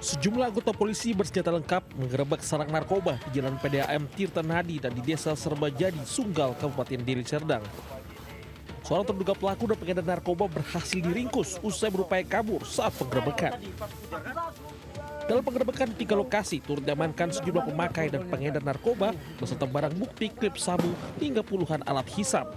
Sejumlah anggota polisi bersenjata lengkap menggerebek sarang narkoba di Jalan PDAM Tirta Nadi dan di Desa Serbajadi, Sunggal, Kabupaten Deli Serdang. Seorang terduga pelaku dan pengedar narkoba berhasil diringkus usai berupaya kabur saat penggerebekan. Dalam penggerebekan di 3 lokasi turut diamankan sejumlah pemakai dan pengedar narkoba beserta barang bukti klip sabu hingga puluhan alat hisap.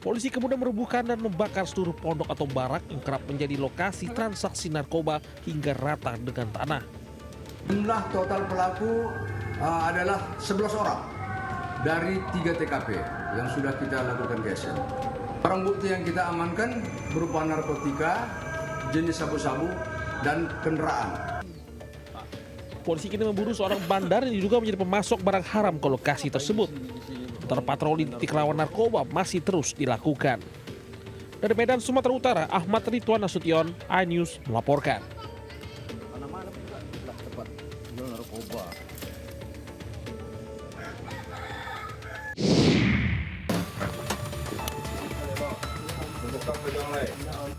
Polisi kemudian merubuhkan dan membakar seluruh pondok atau barak yang kerap menjadi lokasi transaksi narkoba hingga rata dengan tanah. Jumlah total pelaku adalah 11 orang dari 3 TKP yang sudah kita lakukan gesek. Barang bukti yang kita amankan berupa narkotika, jenis sabu-sabu, dan kendaraan. Polisi kini memburu seorang bandar yang diduga menjadi pemasok barang haram ke lokasi tersebut. Patroli di titik rawan narkoba masih terus dilakukan. Dari Medan, Sumatera Utara, Ahmad Ridwan Nasution, iNews melaporkan.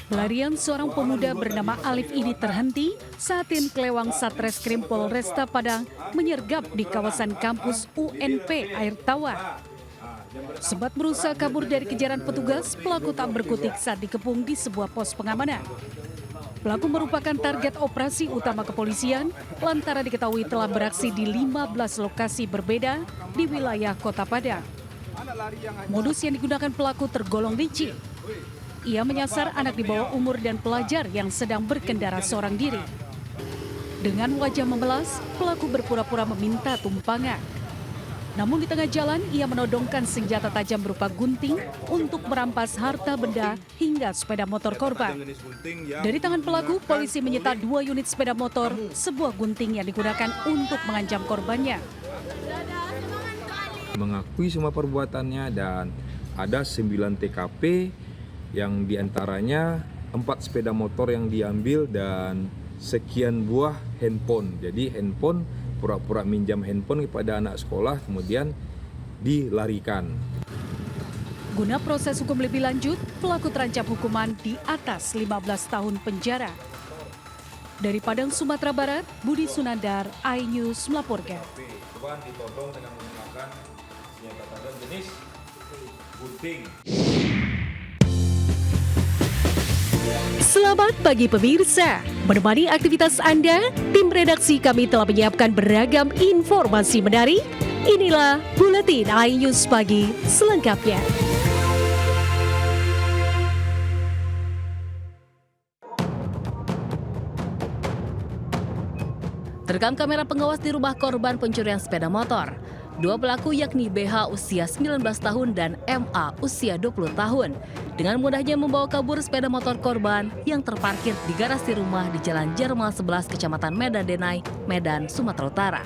Pelarian seorang pemuda bernama Alif ini terhenti saat tim Klewang Satreskrim Polresta Padang menyergap di kawasan kampus UNP Air Tawar. Sempat berusaha kabur dari kejaran petugas, pelaku tak berkutik saat dikepung di sebuah pos pengamanan. Pelaku merupakan target operasi utama kepolisian lantaran diketahui telah beraksi di 15 lokasi berbeda di wilayah Kota Padang. Modus yang digunakan pelaku tergolong licin. Ia menyasar anak di bawah umur dan pelajar yang sedang berkendara seorang diri. Dengan wajah memelas, pelaku berpura-pura meminta tumpangan. Namun di tengah jalan, ia menodongkan senjata tajam berupa gunting untuk merampas harta benda hingga sepeda motor korban. Dari tangan pelaku, polisi menyita 2 unit sepeda motor, sebuah gunting yang digunakan untuk mengancam korbannya. Mengakui semua perbuatannya dan ada 9 TKP yang diantaranya 4 sepeda motor yang diambil dan sekian buah handphone. Jadi handphone pura-pura minjam handphone kepada anak sekolah kemudian dilarikan. Guna proses hukum lebih lanjut, pelaku terancam hukuman di atas 15 tahun penjara. Dari Padang, Sumatera Barat, Budi Sunandar, iNews melaporkan. Korban ditodong dengan menggunakan senjata tajam jenis gunting. Selamat pagi pemirsa, menemani aktivitas Anda, tim redaksi kami telah menyiapkan beragam informasi menarik. Inilah Buletin iNews Pagi selengkapnya. Terekam kamera pengawas di rumah korban pencurian sepeda motor. 2 pelaku yakni BH usia 19 tahun dan MA usia 20 tahun. Dengan mudahnya membawa kabur sepeda motor korban yang terparkir di garasi rumah di Jalan Jerman 11, Kecamatan Medan Denai, Medan, Sumatera Utara.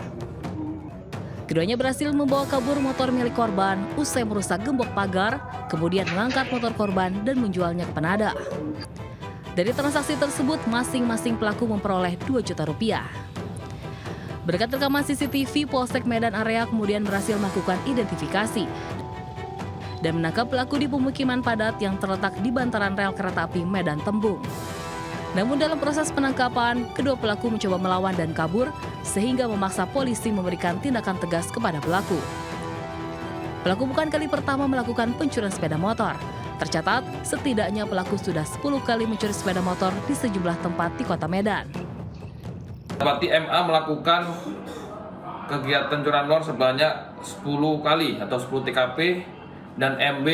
Keduanya berhasil membawa kabur motor milik korban usai merusak gembok pagar, kemudian mengangkat motor korban dan menjualnya ke penadah. Dari transaksi tersebut, masing-masing pelaku memperoleh 2 juta rupiah. Berkat rekaman CCTV, Polsek Medan Area kemudian berhasil melakukan identifikasi dan menangkap pelaku di pemukiman padat yang terletak di bantaran rel kereta api Medan Tembung. Namun dalam proses penangkapan, kedua pelaku mencoba melawan dan kabur sehingga memaksa polisi memberikan tindakan tegas kepada pelaku. Pelaku bukan kali pertama melakukan pencurian sepeda motor. Tercatat, setidaknya pelaku sudah 10 kali mencuri sepeda motor di sejumlah tempat di Kota Medan. Dapati MA melakukan kegiatan curanmor lor sebanyak 10 kali atau 10 TKP dan MB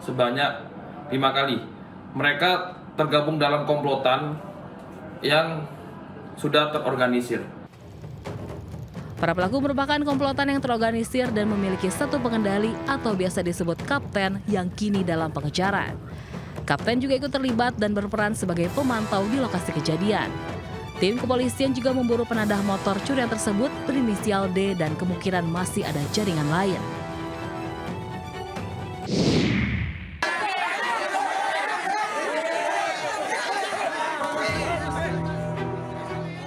sebanyak 5 kali. Mereka tergabung dalam komplotan yang sudah terorganisir. Para pelaku merupakan komplotan yang terorganisir dan memiliki satu pengendali atau biasa disebut kapten yang kini dalam pengejaran. Kapten juga ikut terlibat dan berperan sebagai pemantau di lokasi kejadian. Tim kepolisian juga memburu penadah motor curian tersebut berinisial D dan kemungkinan masih ada jaringan lain.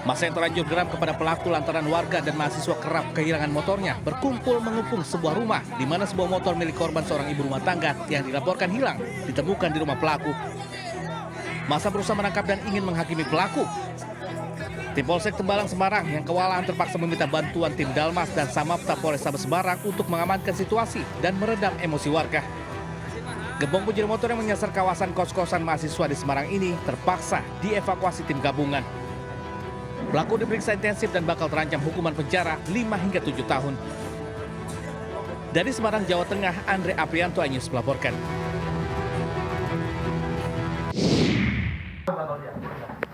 Masa yang terlanjur geram kepada pelaku lantaran warga dan mahasiswa kerap kehilangan motornya berkumpul mengepung sebuah rumah di mana sebuah motor milik korban seorang ibu rumah tangga yang dilaporkan hilang ditemukan di rumah pelaku. Masa berusaha menangkap dan ingin menghakimi pelaku. Tim Polsek Tembalang Semarang yang kewalahan terpaksa meminta bantuan tim Dalmas dan Samapta Polrestabes Semarang untuk mengamankan situasi dan meredam emosi warga. Gembong pencuri motor yang menyasar kawasan kos-kosan mahasiswa di Semarang ini terpaksa dievakuasi tim gabungan. Pelaku diperiksa intensif dan bakal terancam hukuman penjara 5 hingga 7 tahun. Dari Semarang, Jawa Tengah, Andre Aprianto, iNews melaporkan.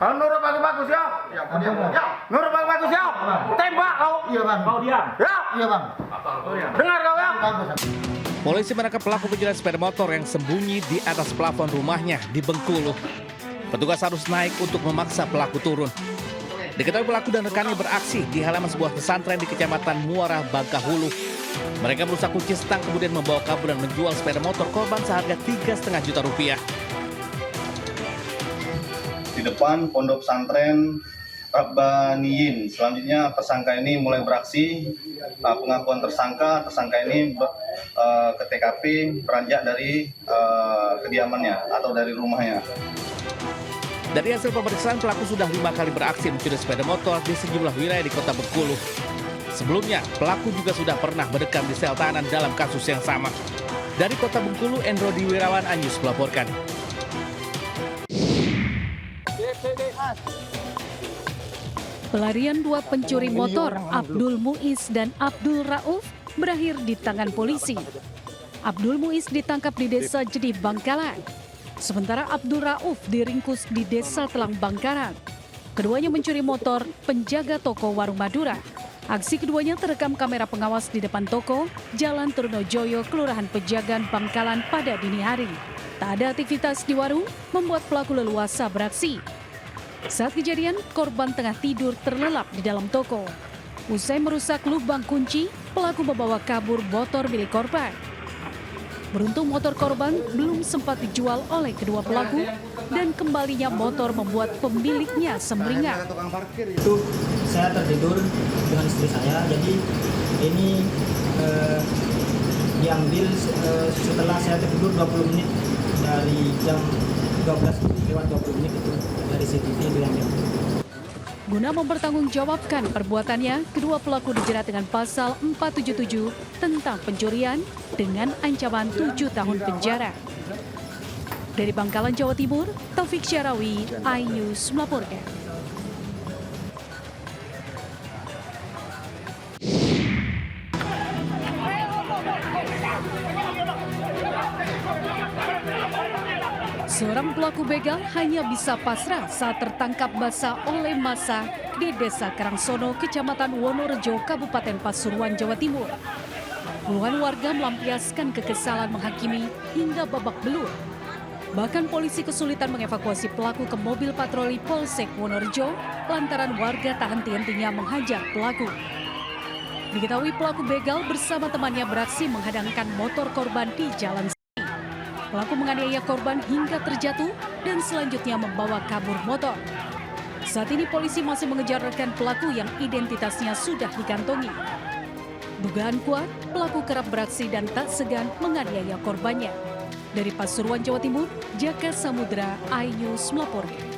Kalau nurut bagus-bagus ya. Ya, nurut bagus-bagus ya. Tembak kau. Iya bang. Kau diam. Ya. Iya bang. Dengar kau ya. Polisi menangkap pelaku pencurian sepeda motor yang sembunyi di atas plafon rumahnya di Bengkulu. Petugas harus naik untuk memaksa pelaku turun. Diketahui pelaku dan rekannya beraksi di halaman sebuah pesantren di Kecamatan Muara Bangkahulu. Mereka merusak kunci stang kemudian membawa kabur dan menjual sepeda motor korban seharga 3,5 juta rupiah. Di depan pondok pesantren Rabbaniyin. Selanjutnya tersangka ini mulai beraksi. Pengakuan tersangka ini ke TKP beranjak dari kediamannya atau dari rumahnya. Dari hasil pemeriksaan, pelaku sudah 5 kali beraksi mencuri sepeda motor di sejumlah wilayah di kota Bengkulu. Sebelumnya, pelaku juga sudah pernah mendekam di sel tahanan dalam kasus yang sama. Dari kota Bengkulu, Endro Diwirawan, iNews melaporkan. Pelarian dua pencuri motor, Abdul Muiz dan Abdul Rauf, berakhir di tangan polisi. Abdul Muiz ditangkap di desa Jedih Bangkalan. Sementara Abdul Rauf diringkus di desa Telang Bangkalan. Keduanya mencuri motor penjaga toko Warung Madura. Aksi keduanya terekam kamera pengawas di depan toko, Jalan Trunojoyo, Kelurahan Pejagan, Bangkalan pada dini hari. Tak ada aktivitas di warung, membuat pelaku leluasa beraksi. Saat kejadian, korban tengah tidur terlelap di dalam toko. Usai merusak lubang kunci, pelaku membawa kabur motor milik korban. Beruntung motor korban belum sempat dijual oleh kedua pelaku dan kembalinya motor membuat pemiliknya sumringah. Itu saya tertidur dengan istri saya, jadi ini diambil setelah saya tertidur 20 menit dari jam 12:20 itu dari CCTV itu yang diambil. Guna mempertanggungjawabkan perbuatannya, kedua pelaku dijerat dengan pasal 477 tentang pencurian dengan ancaman 7 tahun penjara. Dari Bangkalan, Jawa Timur, Taufik Syarawi, iNews melaporkan. Seorang pelaku begal hanya bisa pasrah saat tertangkap basah oleh massa di Desa Karangsono, Kecamatan Wonorejo, Kabupaten Pasuruan, Jawa Timur. Puluhan warga melampiaskan kekesalan menghakimi hingga babak belur. Bahkan polisi kesulitan mengevakuasi pelaku ke mobil patroli Polsek Wonorejo lantaran warga tak henti-hentinya menghajar pelaku. Diketahui pelaku begal bersama temannya beraksi menghadangkan motor korban di jalan. Pelaku menganiaya korban hingga terjatuh dan selanjutnya membawa kabur motor. Saat ini polisi masih mengejar rekan pelaku yang identitasnya sudah dikantongi. Dugaan kuat, pelaku kerap beraksi dan tak segan menganiaya korbannya. Dari Pasuruan, Jawa Timur, Jaka Samudra, iNews melaporkan.